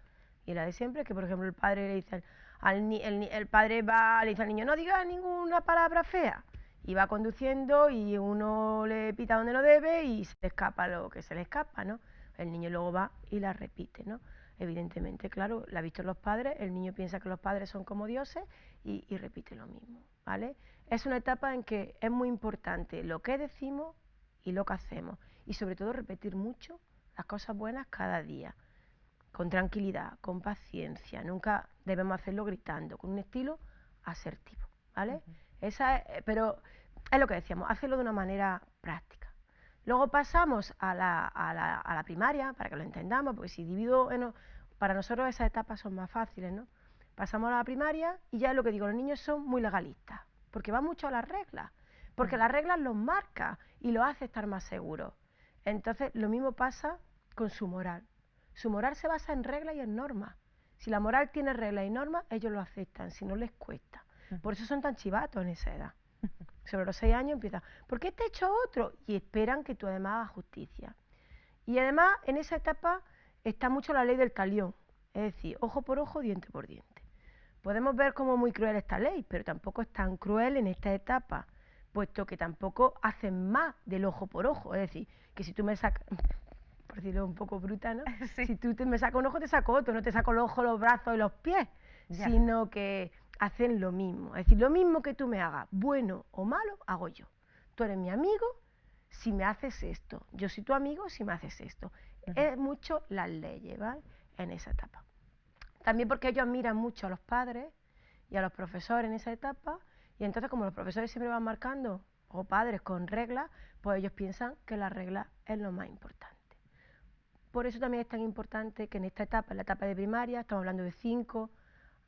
y la de siempre, que por ejemplo el padre le dice el padre le dice al niño, no digas ninguna palabra fea, y va conduciendo y uno le pita donde no debe y se le escapa lo que se le escapa, ¿no? El niño luego va y la repite, ¿no? Evidentemente, claro, la ha visto los padres, el niño piensa que los padres son como dioses y repite lo mismo, ¿vale? Es una etapa en que es muy importante lo que decimos y lo que hacemos, y sobre todo repetir mucho las cosas buenas cada día, con tranquilidad, con paciencia, nunca debemos hacerlo gritando, con un estilo asertivo, ¿vale? Pero es lo que decíamos, hacerlo de una manera práctica. Luego pasamos a la primaria, para que lo entendamos, porque si divido, para nosotros esas etapas son más fáciles, ¿no? Pasamos a la primaria y ya es lo que digo, los niños son muy legalistas, porque van mucho a las reglas, porque las reglas los marca y los hace estar más seguros. Entonces, lo mismo pasa con su moral. Su moral se basa en reglas y en normas. Si la moral tiene reglas y normas, ellos lo aceptan, si no les cuesta. Por eso son tan chivatos en esa edad. Sobre los 6 años empiezan, ¿por qué te he hecho otro? Y esperan que tú además hagas justicia. Y además, en esa etapa está mucho la ley del talión, es decir, ojo por ojo, diente por diente. Podemos ver como muy cruel esta ley, pero tampoco es tan cruel en esta etapa, puesto que tampoco hacen más del ojo por ojo. Es decir, que si tú me sacas, por decirlo un poco bruta, ¿no? Sí. Si tú me sacas un ojo, te saco otro, no te saco los ojos, los brazos y los pies, sino que hacen lo mismo. Es decir, lo mismo que tú me hagas, bueno o malo, hago yo. Tú eres mi amigo si me haces esto, yo soy tu amigo si me haces esto. Es mucho las leyes, ¿vale? En esa etapa. También porque ellos admiran mucho a los padres y a los profesores en esa etapa, y entonces como los profesores siempre van marcando, o padres con reglas, pues ellos piensan que la regla es lo más importante. Por eso también es tan importante que en esta etapa, en la etapa de primaria, estamos hablando de 5,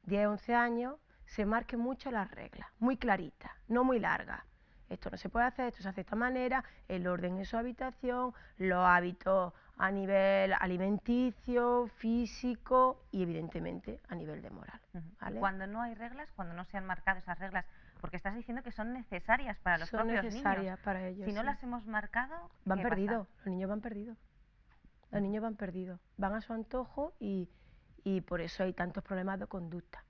10, 11 años, se marquen mucho las reglas, muy claritas, no muy largas. Esto no se puede hacer, esto se hace de esta manera, el orden en su habitación, los hábitos a nivel alimenticio, físico y evidentemente a nivel de moral. ¿Vale? Cuando no hay reglas, cuando no se han marcado esas reglas, porque estás diciendo que son necesarias para los son propios necesarias niños. Para ellos. Si no sí. las hemos marcado, van ¿qué perdidos, pasa? los niños van perdidos. Los niños van perdidos, van a su antojo y por eso hay tantos problemas de conducta.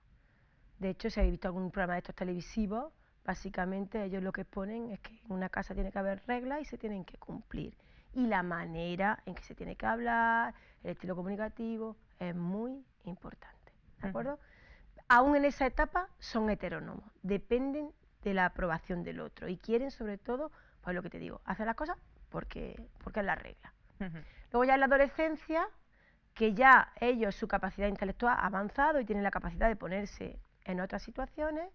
De hecho, si habéis visto algún programa de estos televisivos, básicamente ellos lo que exponen es que en una casa tiene que haber reglas y se tienen que cumplir. Y la manera en que se tiene que hablar, el estilo comunicativo, es muy importante. ¿De acuerdo? Aún en esa etapa son heterónomos, dependen de la aprobación del otro y quieren sobre todo, pues lo que te digo, hacer las cosas porque es la regla. Luego ya en la adolescencia, que ya ellos, su capacidad intelectual ha avanzado y tienen la capacidad de ponerse en otras situaciones,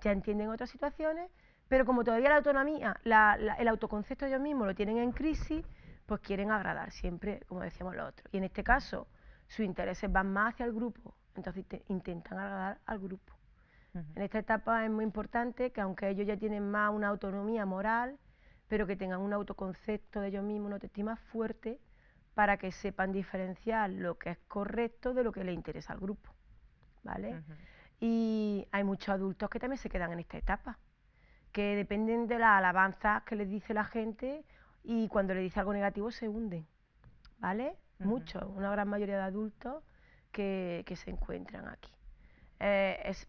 ya entienden otras situaciones, pero como todavía la autonomía, el autoconcepto de ellos mismos lo tienen en crisis, pues quieren agradar siempre, como decíamos los otros. Y en este caso, sus intereses van más hacia el grupo, entonces intentan agradar al grupo. En esta etapa es muy importante que aunque ellos ya tienen más una autonomía moral, pero que tengan un autoconcepto de ellos mismos, una autoestima fuerte, para que sepan diferenciar lo que es correcto de lo que les interesa al grupo, ¿vale? Y hay muchos adultos que también se quedan en esta etapa, que dependen de las alabanzas que les dice la gente y cuando les dice algo negativo se hunden, ¿vale? Muchos, una gran mayoría de adultos que se encuentran aquí.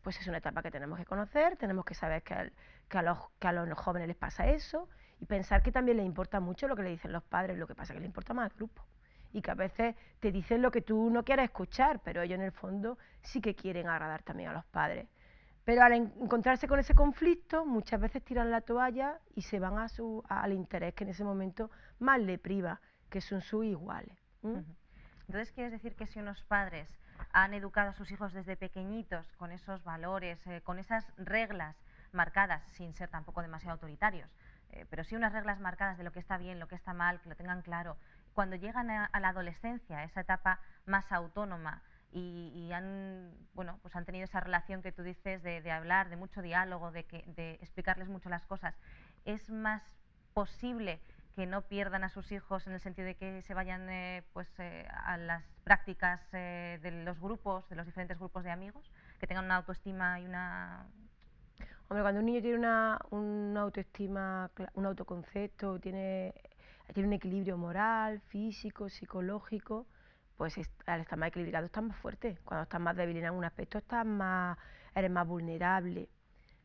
Pues es una etapa que tenemos que conocer, tenemos que saber que a los jóvenes les pasa eso y pensar que también les importa mucho lo que le dicen los padres, lo que pasa es que les importa más al grupo y que a veces te dicen lo que tú no quieres escuchar, pero ellos en el fondo sí que quieren agradar también a los padres. Pero al encontrarse con ese conflicto, muchas veces tiran la toalla y se van al interés que en ese momento más le priva, que son sus iguales. Entonces, ¿quieres decir que si unos padres han educado a sus hijos desde pequeñitos con esos valores, con esas reglas marcadas, sin ser tampoco demasiado autoritarios, pero sí unas reglas marcadas de lo que está bien, lo que está mal, que lo tengan claro, cuando llegan a la adolescencia, a esa etapa más autónoma, y han tenido esa relación que tú dices de hablar, de mucho diálogo, de explicarles mucho las cosas, es más posible que no pierdan a sus hijos en el sentido de que se vayan a las prácticas de los grupos, de los diferentes grupos de amigos, que tengan una autoestima y una... Hombre, cuando un niño tiene una autoestima, un autoconcepto, tiene un equilibrio moral, físico, psicológico, pues al estar más equilibrado estás más fuerte. Cuando estás más débil en algún aspecto eres más vulnerable.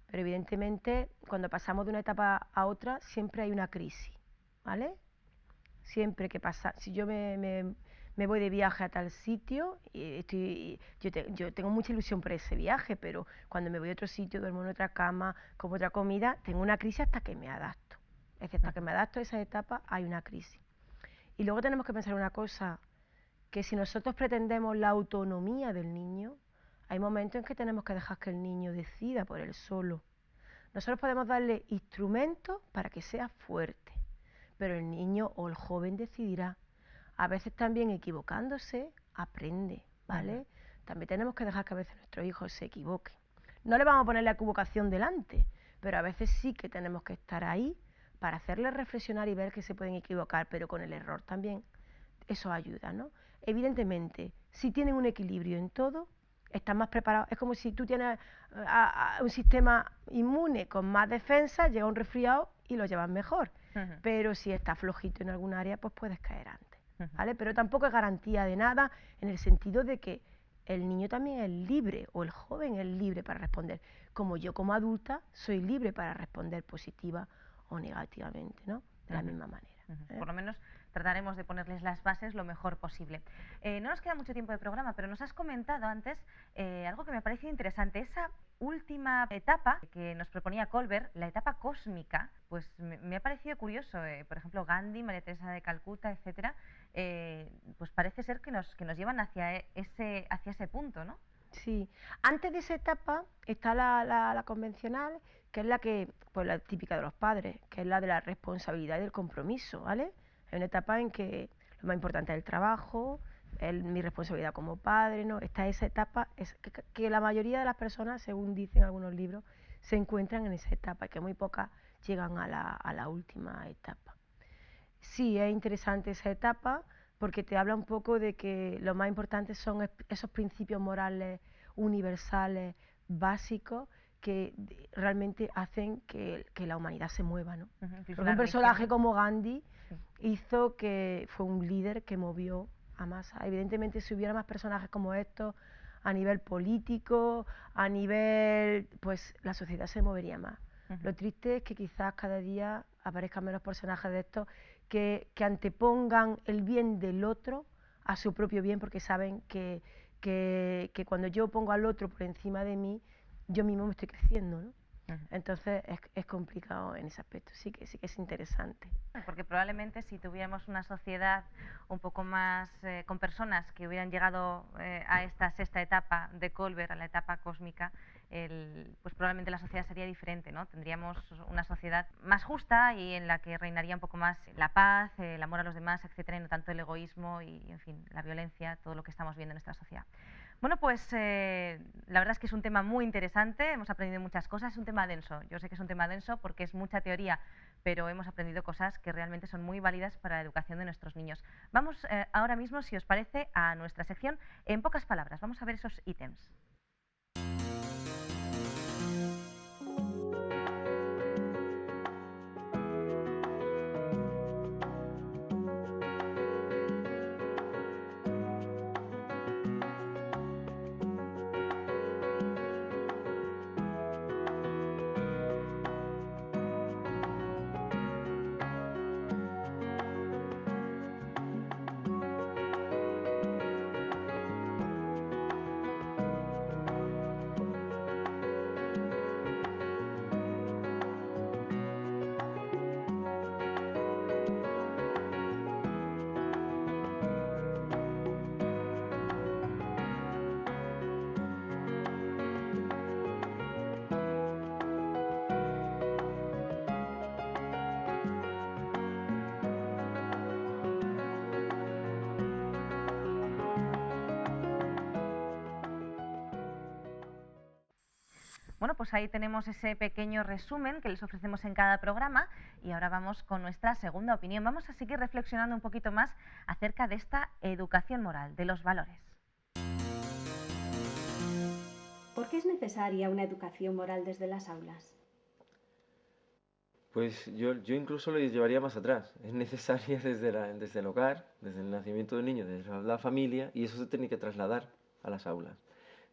Pero evidentemente cuando pasamos de una etapa a otra siempre hay una crisis, ¿vale? Siempre que pasa, si yo me voy de viaje a tal sitio, yo tengo mucha ilusión por ese viaje, pero cuando me voy a otro sitio, duermo en otra cama, como otra comida, tengo una crisis hasta que me adapto. Es decir, hasta que me adapto a esa etapa hay una crisis. Y luego tenemos que pensar una cosa, que si nosotros pretendemos la autonomía del niño, hay momentos en que tenemos que dejar que el niño decida por él solo. Nosotros podemos darle instrumentos para que sea fuerte, pero el niño o el joven decidirá. A veces también equivocándose aprende, ¿vale? También tenemos que dejar que a veces nuestros hijos se equivoquen. No le vamos a poner la equivocación delante, pero a veces sí que tenemos que estar ahí para hacerles reflexionar y ver que se pueden equivocar, pero con el error también eso ayuda, ¿no? Evidentemente, si tienen un equilibrio en todo, están más preparados. Es como si tú tienes un sistema inmune con más defensa, llega un resfriado y lo llevas mejor. Pero si está flojito en algún área, pues puedes caer antes, ¿vale? Pero tampoco es garantía de nada en el sentido de que el niño también es libre, o el joven es libre para responder, como yo como adulta soy libre para responder positiva o negativamente, ¿no? De la misma manera. Por lo menos trataremos de ponerles las bases lo mejor posible. No nos queda mucho tiempo de programa, pero nos has comentado antes algo que me ha parecido interesante. Esa última etapa que nos proponía Colbert, la etapa cósmica, pues me ha parecido curioso. Por ejemplo, Gandhi, María Teresa de Calcuta, etcétera, pues parece ser que nos llevan hacia ese punto, ¿no? Sí, antes de esa etapa está la convencional, que es pues la típica de los padres, que es la de la responsabilidad y del compromiso, ¿vale? Es una etapa en que lo más importante es el trabajo, mi responsabilidad como padre, ¿no? Está esa etapa, que la mayoría de las personas, según dicen algunos libros, se encuentran en esa etapa, que muy pocas llegan a la última etapa. Sí, es interesante esa etapa porque te habla un poco de que lo más importante son esos principios morales universales, básicos, que realmente hacen que la humanidad se mueva, ¿no? Porque un personaje como Gandhi hizo que fue un líder que movió a masa. Evidentemente, si hubiera más personajes como estos, a nivel político, a nivel, pues la sociedad se movería más. Lo triste es que quizás cada día aparezcan menos personajes de estos que antepongan el bien del otro a su propio bien, porque saben que cuando yo pongo al otro por encima de mí, yo mismo me estoy creciendo, ¿no? Entonces es complicado en ese aspecto, sí que es interesante. Porque probablemente si tuviéramos una sociedad un poco más con personas que hubieran llegado a esta sexta etapa de Kolber, a la etapa cósmica, pues probablemente la sociedad sería diferente, ¿no? Tendríamos una sociedad más justa y en la que reinaría un poco más la paz, el amor a los demás, etcétera, y no tanto el egoísmo y, en fin, la violencia, todo lo que estamos viendo en nuestra sociedad. Bueno, pues la verdad es que es un tema muy interesante, hemos aprendido muchas cosas, es un tema denso. Yo sé que es un tema denso porque es mucha teoría, pero hemos aprendido cosas que realmente son muy válidas para la educación de nuestros niños. Vamos ahora mismo, si os parece, a nuestra sección en pocas palabras. Vamos a ver esos ítems. Bueno, pues ahí tenemos ese pequeño resumen que les ofrecemos en cada programa y ahora vamos con nuestra segunda opinión. Vamos a seguir reflexionando un poquito más acerca de esta educación moral, de los valores. ¿Por qué es necesaria una educación moral desde las aulas? Pues yo incluso lo llevaría más atrás. Es necesaria desde el hogar, desde el nacimiento del niño, desde la familia, y eso se tiene que trasladar a las aulas.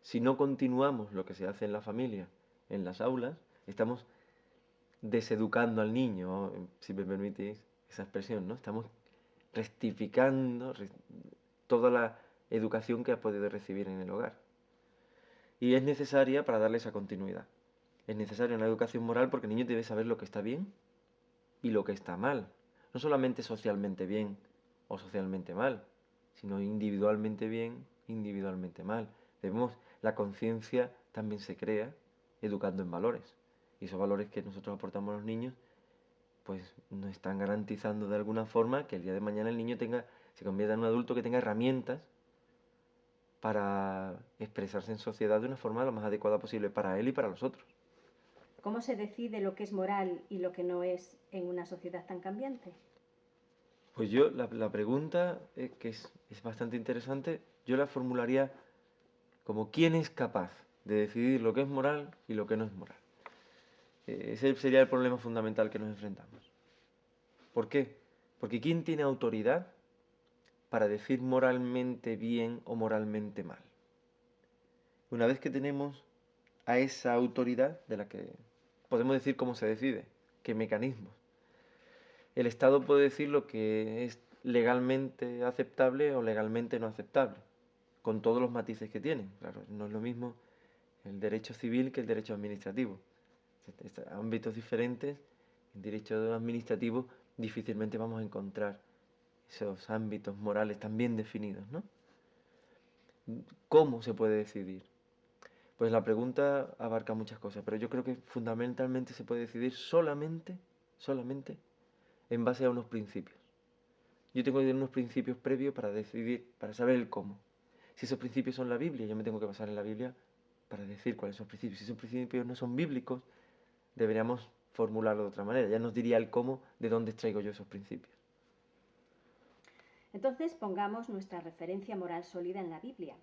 Si no continuamos lo que se hace en la familia, en las aulas, estamos deseducando al niño, si me permitís esa expresión, ¿no? Estamos rectificando toda la educación que ha podido recibir en el hogar. Y es necesaria para darle esa continuidad. Es necesaria una educación moral porque el niño debe saber lo que está bien y lo que está mal. No solamente socialmente bien o socialmente mal, sino individualmente bien, individualmente mal. La conciencia también se crea educando en valores. Y esos valores que nosotros aportamos a los niños, pues nos están garantizando de alguna forma que el día de mañana el niño se convierta en un adulto que tenga herramientas para expresarse en sociedad de una forma lo más adecuada posible para él y para los otros. ¿Cómo se decide lo que es moral y lo que no es en una sociedad tan cambiante? Pues yo, la pregunta, que es bastante interesante, yo la formularía como ¿quién es capaz de decidir lo que es moral y lo que no es moral? Ese sería el problema fundamental que nos enfrentamos. ¿Por qué? Porque ¿quién tiene autoridad para decir moralmente bien o moralmente mal? Una vez que tenemos a esa autoridad, de la que podemos decir cómo se decide, qué mecanismos. El Estado puede decir lo que es legalmente aceptable o legalmente no aceptable, con todos los matices que tienen. Claro, no es lo mismo el derecho civil que el derecho administrativo. Ámbitos diferentes, en derecho administrativo difícilmente vamos a encontrar esos ámbitos morales tan bien definidos, ¿no? ¿Cómo se puede decidir? Pues la pregunta abarca muchas cosas, pero yo creo que fundamentalmente se puede decidir solamente en base a unos principios. yo tengo que tener unos principios previos para decidir, para saber el cómo. Si esos principios son la Biblia, yo me tengo que basar en la Biblia para decir cuáles son los principios. Si esos principios no son bíblicos, deberíamos formularlo de otra manera. Ya nos diría el cómo, de dónde extraigo yo esos principios. Entonces pongamos nuestra referencia moral sólida en la Biblia.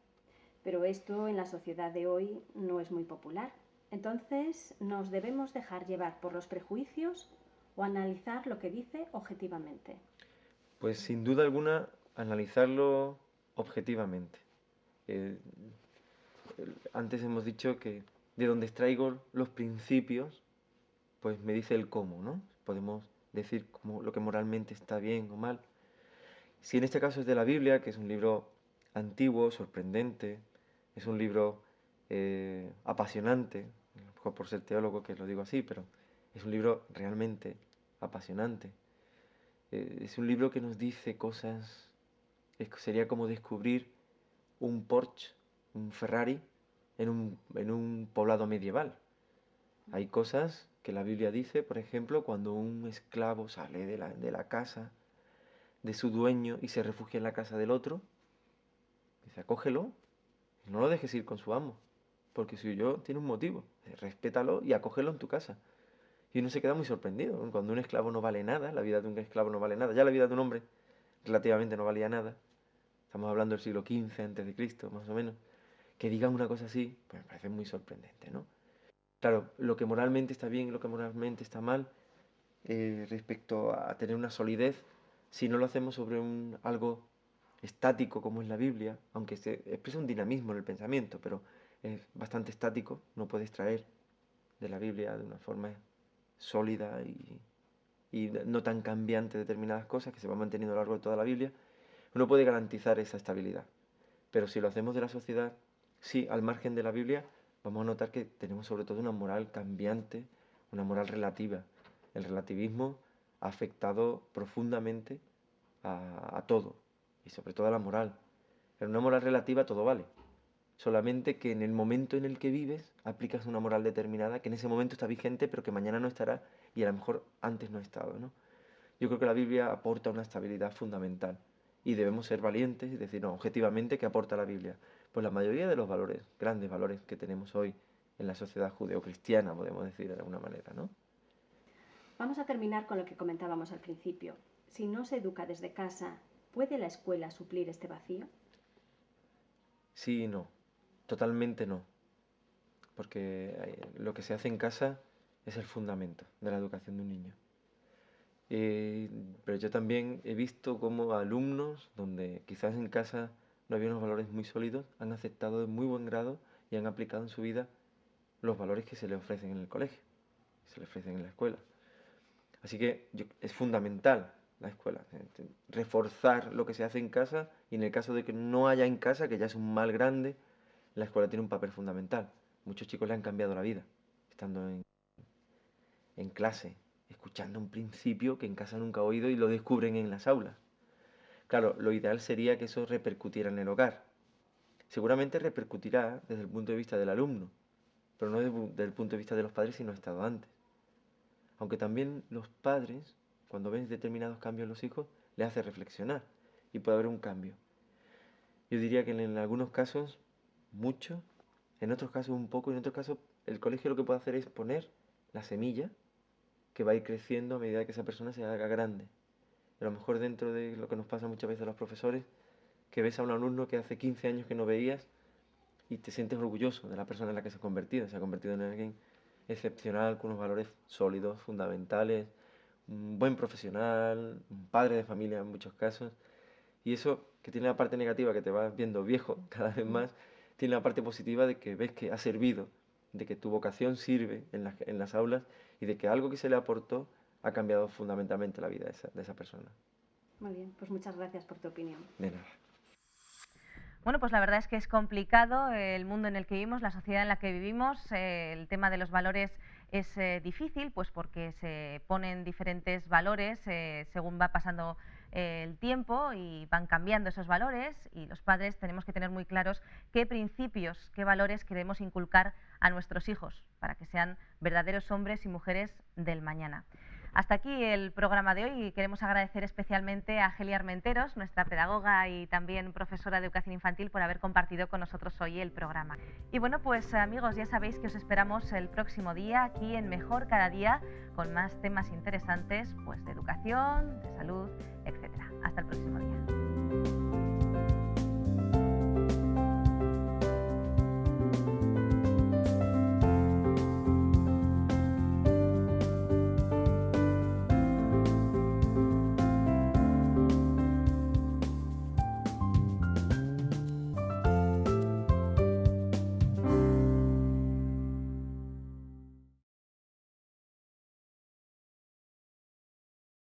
Pero esto en la sociedad de hoy no es muy popular. Entonces, ¿nos debemos dejar llevar por los prejuicios o analizar lo que dice objetivamente? Pues sin duda alguna, analizarlo objetivamente. Antes hemos dicho que de donde extraigo los principios, pues me dice el cómo, ¿no? Podemos decir lo que moralmente está bien o mal. Si en este caso es de la Biblia, que es un libro antiguo, sorprendente, es un libro apasionante, a lo mejor por ser teólogo que lo digo así, pero es un libro realmente apasionante. Es un libro que nos dice cosas, sería como descubrir un Porsche, un Ferrari, en un poblado medieval. Hay cosas que la Biblia dice, por ejemplo, cuando un esclavo sale de la casa de su dueño y se refugia en la casa del otro, dice, acógelo, no lo dejes ir con su amo, porque si huyó tiene un motivo, respétalo y acógelo en tu casa. Y uno se queda muy sorprendido, cuando un esclavo no vale nada, la vida de un esclavo no vale nada, ya la vida de un hombre relativamente no valía nada, estamos hablando del siglo XV a.C., más o menos, que digan una cosa así, pues me parece muy sorprendente, ¿no? Claro, lo que moralmente está bien y lo que moralmente está mal, respecto a tener una solidez, si no lo hacemos sobre algo estático como es la Biblia, aunque se expresa un dinamismo en el pensamiento, pero es bastante estático, no puedes extraer de la Biblia de una forma sólida y no tan cambiante determinadas cosas que se van manteniendo a lo largo de toda la Biblia, uno puede garantizar esa estabilidad. Pero si lo hacemos de la sociedad, sí, al margen de la Biblia, vamos a notar que tenemos sobre todo una moral cambiante, una moral relativa. El relativismo ha afectado profundamente a todo, y sobre todo a la moral. En una moral relativa todo vale, solamente que en el momento en el que vives aplicas una moral determinada que en ese momento está vigente pero que mañana no estará y a lo mejor antes no ha estado, ¿no? Yo creo que la Biblia aporta una estabilidad fundamental y debemos ser valientes y decir, no, objetivamente, ¿qué aporta la Biblia? Pues la mayoría de los valores, grandes valores que tenemos hoy en la sociedad judeocristiana, podemos decir de alguna manera, ¿no? Vamos a terminar con lo que comentábamos al principio. Si no se educa desde casa, ¿puede la escuela suplir este vacío? Sí y no, totalmente no, porque lo que se hace en casa es el fundamento de la educación de un niño. Pero yo también he visto cómo alumnos, donde quizás en casa no había unos valores muy sólidos, han aceptado de muy buen grado y han aplicado en su vida los valores que se les ofrecen en el colegio, que se les ofrecen en la escuela. Así que es fundamental la escuela, reforzar lo que se hace en casa y en el caso de que no haya en casa, que ya es un mal grande, la escuela tiene un papel fundamental. Muchos chicos le han cambiado la vida, estando en clase, escuchando un principio que en casa nunca ha oído y lo descubren en las aulas. Claro, lo ideal sería que eso repercutiera en el hogar. Seguramente repercutirá desde el punto de vista del alumno, pero no desde el punto de vista de los padres si no ha estado antes. Aunque también los padres, cuando ven determinados cambios en los hijos, les hace reflexionar y puede haber un cambio. Yo diría que en algunos casos, mucho, en otros casos un poco, y en otros casos el colegio lo que puede hacer es poner la semilla que va a ir creciendo a medida que esa persona se haga grande. A lo mejor dentro de lo que nos pasa muchas veces a los profesores, que ves a un alumno que hace 15 años que no veías y te sientes orgulloso de la persona en la que se ha convertido en alguien excepcional, con unos valores sólidos, fundamentales, un buen profesional, un padre de familia en muchos casos. Y eso, que tiene la parte negativa, que te vas viendo viejo cada vez más, tiene la parte positiva de que ves que ha servido, de que tu vocación sirve en las aulas y de que algo que se le aportó ha cambiado fundamentalmente la vida de esa persona. Muy bien, pues muchas gracias por tu opinión. De nada. Bueno, pues la verdad es que es complicado el mundo en el que vivimos, la sociedad en la que vivimos. El tema de los valores es difícil, pues porque se ponen diferentes valores según va pasando el tiempo y van cambiando esos valores, y los padres tenemos que tener muy claros qué principios, qué valores queremos inculcar a nuestros hijos para que sean verdaderos hombres y mujeres del mañana. Hasta aquí el programa de hoy y queremos agradecer especialmente a Geli Armenteros, nuestra pedagoga y también profesora de educación infantil, por haber compartido con nosotros hoy el programa. Y bueno, pues amigos, ya sabéis que os esperamos el próximo día aquí en Mejor Cada Día con más temas interesantes, pues de educación, de salud, etc. Hasta el próximo día.